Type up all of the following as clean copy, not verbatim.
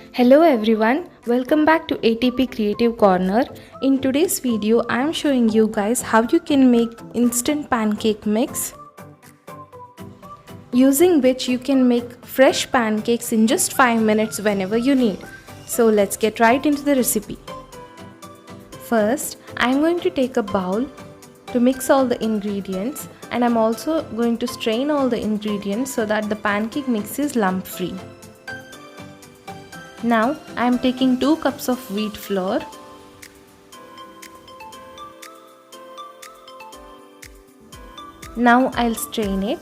Hello everyone, welcome back to ATP Creative Corner. In today's video, I am showing you guys how you can make instant pancake mix, using which you can make fresh pancakes in just 5 minutes whenever you need. So let's get right into the recipe. First, I am going to take a bowl to mix all the ingredients, and I'm also going to strain all the ingredients so that the pancake mix is lump free. Now I am taking 2 cups of wheat flour, now I'll strain it.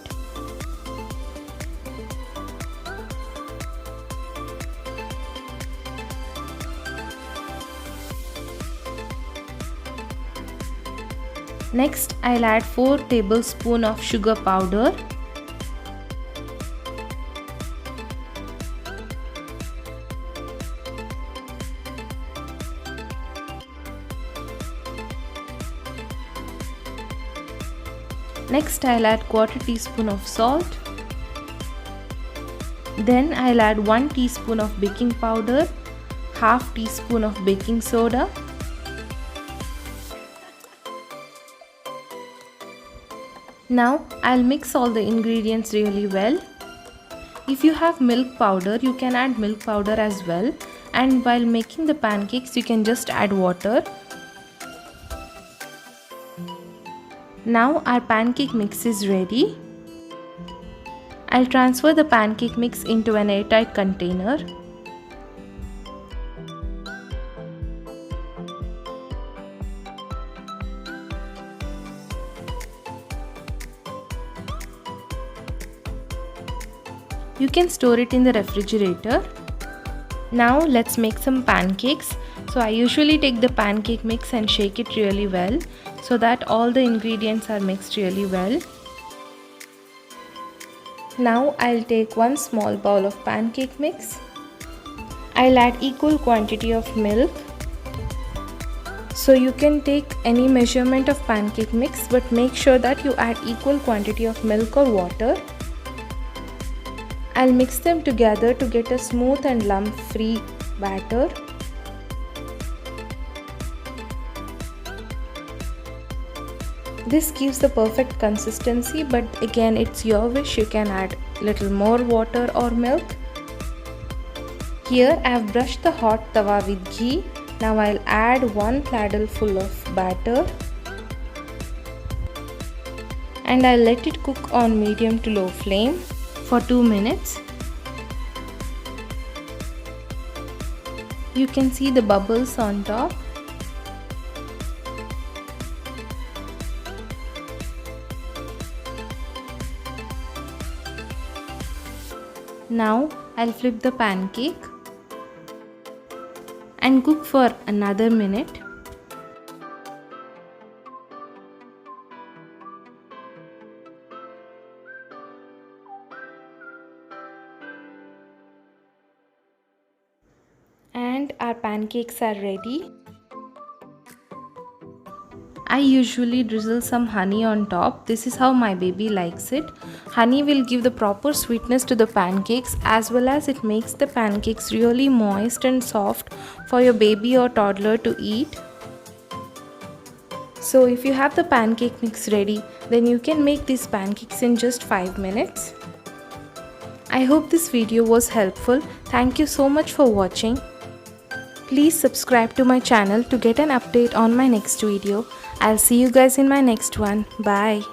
Next I'll add 4 tablespoons of sugar powder. Next I'll add quarter teaspoon of salt. Then I'll add 1 teaspoon of baking powder, half teaspoon of baking soda. Now I'll mix all the ingredients really well. If you have milk powder, you can add milk powder as well, and while making the pancakes you can just add water. Now our pancake mix is ready. I'll transfer the pancake mix into an airtight container. You can store it in the refrigerator. Now let's make some pancakes. So I usually take the pancake mix and shake it really well so that all the ingredients are mixed really well. Now I'll take 1 small bowl of pancake mix. I'll add equal quantity of milk. So you can take any measurement of pancake mix, but make sure that you add equal quantity of milk or water. I'll mix them together to get a smooth and lump-free batter. This gives the perfect consistency, but again it's your wish, you can add little more water or milk. Here I have brushed the hot tawa with ghee. Now I'll add 1 ladle full of batter and I'll let it cook on medium to low flame for 2 minutes. You can see the bubbles on top. Now I'll flip the pancake and cook for another minute. And our pancakes are ready. I usually drizzle some honey on top. This is how my baby likes it. Honey will give the proper sweetness to the pancakes, as well as it makes the pancakes really moist and soft for your baby or toddler to eat. So if you have the pancake mix ready, then you can make these pancakes in just 5 minutes. I hope this video was helpful. Thank you so much for watching. Please subscribe to my channel to get an update on my next video. I'll see you guys in my next one. Bye.